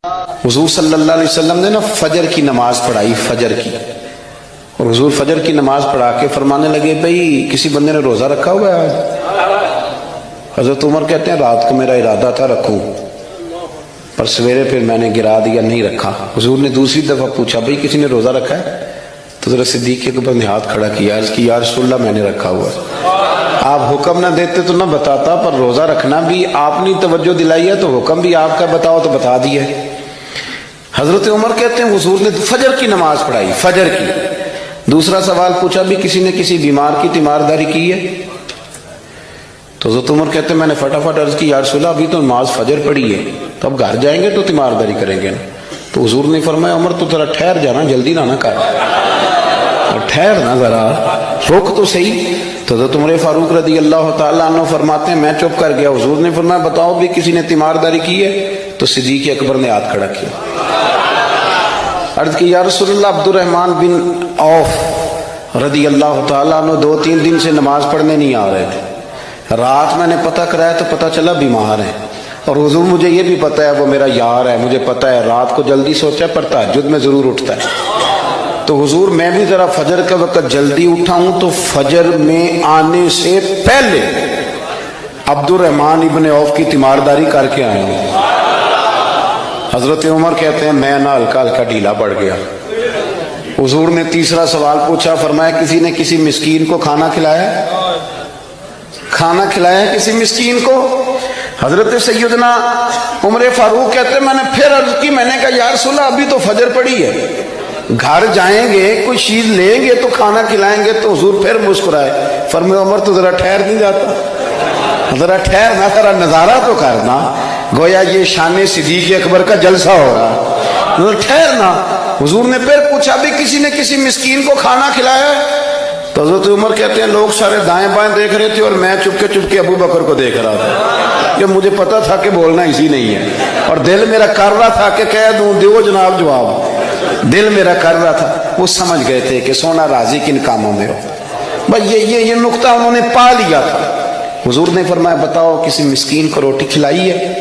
حضور صلی اللہ علیہ وسلم نے نا فجر کی نماز پڑھائی، فجر کی، اور حضور فجر کی نماز پڑھا کے فرمانے لگے بھئی کسی بندے نے روزہ رکھا ہوا ہے آج؟ حضرت عمر کہتے ہیں رات کو میرا ارادہ تھا رکھوں، پر سویرے پھر میں نے گرا دیا، نہیں رکھا۔ حضور نے دوسری دفعہ پوچھا بھئی کسی نے روزہ رکھا ہے؟ تو حضرت صدیق کے اوپر نے ہاتھ کھڑا کیا، عرض کی یا رسول اللہ میں نے رکھا ہوا ہے۔ آپ حکم نہ دیتے تو نہ بتاتا، پر روزہ رکھنا بھی آپ نے توجہ دلائی ہے تو حکم بھی آپ کا بتاؤ تو بتا دیا۔ حضرت عمر کہتے ہیں حضور نے فجر کی نماز پڑھائی، فجر کی۔ دوسرا سوال پوچھا بھی کسی نے کسی بیمار کی تیمارداری کی ہے؟ تو حضرت عمر کہتے ہیں میں نے فٹافٹ عرض کی یا رسول اللہ ابھی تو نماز فجر پڑھی ہے، تو اب گھر جائیں گے تو تیمارداری کریں گے نا۔ تو حضور نے فرمایا عمر تو ذرا ٹھہر جانا، جلدی نہ کر، ٹھہر نا ذرا، رک تو صحیح۔ تو حضرت عمر فاروق رضی اللہ تعالیٰ عنہ فرماتے ہیں میں چپ کر گیا۔ حضور نے فرمایا بتاؤ بھی کسی نے تیمارداری کی ہے؟ تو صدیق اکبر نے ہاتھ کھڑا کیا، عرض کی یا رسول اللہ عبد الرحمن بن عوف رضی اللہ تعالیٰ عنہ 2-3 دن سے نماز پڑھنے نہیں آ رہے تھے، رات میں نے پتہ کرایا تو پتہ چلا بیمار ہیں، اور حضور مجھے یہ بھی پتہ ہے وہ میرا یار ہے، مجھے پتہ ہے رات کو جلدی سوچا پر تہجد میں ضرور اٹھتا ہے، تو حضور میں بھی ذرا فجر کے وقت جلدی اٹھا ہوں تو فجر میں آنے سے پہلے عبد الرحمن ابن عوف کی تیمارداری کر کے آیا ہوں۔ حضرت عمر کہتے ہیں میں نہ ہلکا ہلکا ڈھیلا پڑ گیا۔ حضور نے تیسرا سوال پوچھا، فرمایا کسی نے کسی مسکین کو کھانا کھلایا ہے؟ کھانا کھلایا ہے کسی مسکین کو؟ حضرت سیدنا عمر فاروق کہتے ہیں میں نے پھر عرض کی، میں نے کہا یا رسول اللہ ابھی تو فجر پڑی ہے، گھر جائیں گے کوئی چیز لیں گے تو کھانا کھلائیں گے۔ تو حضور پھر مسکرائے، فرمایا عمر تو ذرا ٹھہر نہیں جاتا، ذرا ٹھہر نہ، ذرا نظارہ تو کرنا، گویا یہ شان صدیق اکبر کا جلسہ ہو رہا، ذرا ٹھہرنا۔ حضور نے پھر پوچھا بھی کسی نے کسی مسکین کو کھانا کھلایا ہے؟ تو حضرت عمر کہتے ہیں لوگ سارے دائیں بائیں دیکھ رہے تھے اور میں چپ کے ابو بکر کو دیکھ رہا تھا، کہ مجھے پتا تھا کہ بولنا اسی نہیں ہے، اور دل میرا کر رہا تھا کہ کہہ دوں دیو جناب جواب، دل میرا کر رہا تھا۔ وہ سمجھ گئے تھے کہ سونا راضی کن کاموں میں ہو، بس یہ نقطہ انہوں نے پا لیا تھا۔ حضور نے فرمایا بتاؤ کسی مسکین کو روٹی کھلائی ہے؟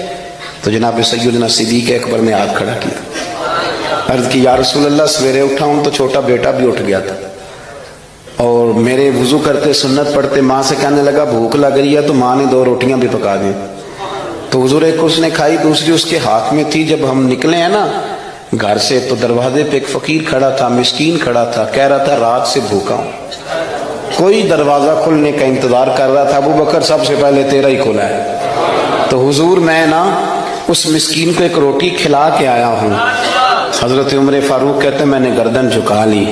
تو جناب سیدنا صدیق اکبر نے ہاتھ کھڑا کیا، عرض کی یا رسول اللہ سویرے اٹھا ہوں تو چھوٹا بیٹا بھی اٹھ گیا تھا، اور میرے وضو کرتے سنت پڑھتے ماں سے کہنے لگا بھوک لگ رہی ہے، تو ماں نے 2 روٹیاں بھی پکا دیں، تو حضور ایک اس نے کھائی دوسری اس کے ہاتھ میں تھی۔ جب ہم نکلے ہیں نا گھر سے تو دروازے پہ ایک فقیر کھڑا تھا، مسکین کھڑا تھا، کہہ رہا تھا رات سے بھوکا ہوں، کوئی دروازہ کھلنے کا انتظار کر رہا تھا، ابو بکر سب سے پہلے تیرا ہی کھلا ہے۔ تو حضور میں نا اس مسکین کو ایک روٹی کھلا کے آیا ہوں۔ حضرت عمر فاروق کہتے ہیں میں نے گردن جھکا لی،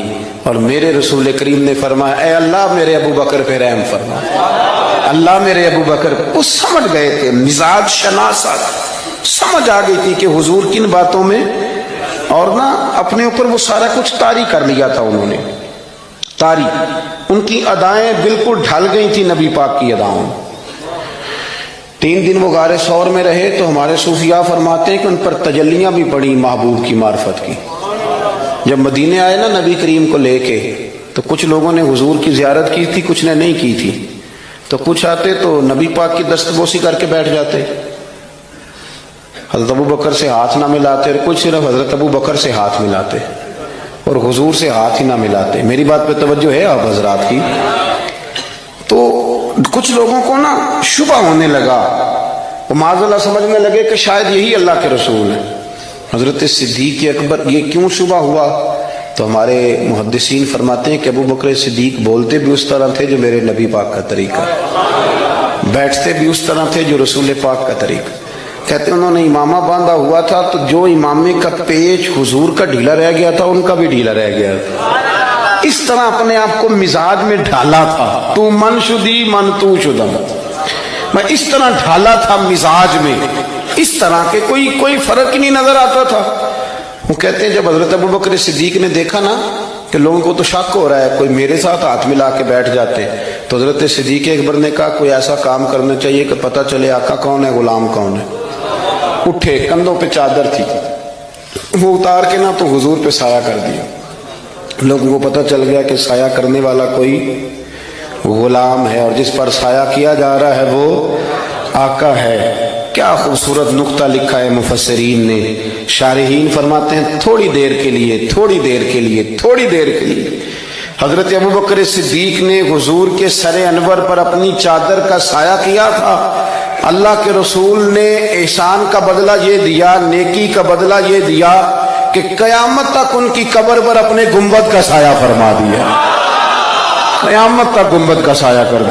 اور میرے رسول کریم نے فرمایا اے اللہ میرے ابو بکر پہ رحم فرما، اللہ میرے ابو بکر۔ وہ سمجھ گئے تھے، مزاج شناسات سمجھ آ گئی تھی کہ حضور کن باتوں میں، اور نا اپنے اوپر وہ سارا کچھ طاری کر لیا تھا انہوں نے، طاری، ان کی ادائیں بالکل ڈھل گئی تھی نبی پاک کی اداؤں۔ 3 دن وہ غار ثور میں رہے تو ہمارے صوفیاء فرماتے ہیں کہ ان پر تجلیاں بھی پڑی محبوب کی معرفت کی۔ جب مدینے آئے نا نبی کریم کو لے کے، تو کچھ لوگوں نے حضور کی زیارت کی تھی، کچھ نے نہیں کی تھی، تو کچھ آتے تو نبی پاک کی دستبوسی کر کے بیٹھ جاتے، حضرت ابو بکر سے ہاتھ نہ ملاتے، اور کچھ صرف حضرت ابو بکر سے ہاتھ ملاتے اور حضور سے ہاتھ ہی نہ ملاتے۔ میری بات پہ توجہ ہے آپ حضرات کی؟ تو کچھ لوگوں کو نا شبہ ہونے لگا، وہ معاذ اللہ سمجھنے لگے کہ شاید یہی اللہ کے رسول ہیں۔ حضرت صدیق اکبر یہ کیوں شبہ ہوا؟ تو ہمارے محدثین فرماتے ہیں کہ ابو بکر صدیق بولتے بھی اس طرح تھے جو میرے نبی پاک کا طریقہ، بیٹھتے بھی اس طرح تھے جو رسول پاک کا طریقہ۔ کہتے ہیں انہوں نے امامہ باندھا ہوا تھا تو جو امامے کا پیچ حضور کا ڈھیلا رہ گیا تھا ان کا بھی ڈھیلا رہ گیا تھا، اس طرح اپنے آپ کو مزاج میں ڈھالا تھا، تو من شدی من تو شدم، میں اس طرح ڈھالا تھا مزاج میں، اس طرح کہ کوئی فرق ہی نہیں نظر آتا تھا۔ وہ کہتے ہیں جب حضرت ابو بکر صدیق نے دیکھا نا کہ لوگوں کو تو شک ہو رہا ہے، کوئی میرے ساتھ ہاتھ ملا کے بیٹھ جاتے، تو حضرت صدیق اکبر نے کہا کوئی ایسا کام کرنا چاہیے کہ پتہ چلے آقا کون ہے غلام کون ہے۔ اٹھے، کندھوں پہ چادر تھی، وہ اتار کے نا تو حضور پہ سایہ کر دیا، لوگوں کو پتہ چل گیا کہ سایہ کرنے والا کوئی غلام ہے، اور جس پر سایہ کیا جا رہا ہے وہ آقا ہے۔ کیا خوبصورت نقطہ لکھا ہے مفسرین نے. شارحین فرماتے ہیں تھوڑی دیر کے لیے، تھوڑی دیر کے لیے، تھوڑی دیر کے لیے حضرت ابوبکر صدیق نے حضور کے سر انور پر اپنی چادر کا سایہ کیا تھا. اللہ کے رسول نے احسان کا بدلہ یہ دیا، نیکی کا بدلہ یہ دیا کہ قیامت تک ان کی قبر پر اپنے گنبد کا سایہ فرما دیا. قیامت تک گنبد کا سایہ کر دیا.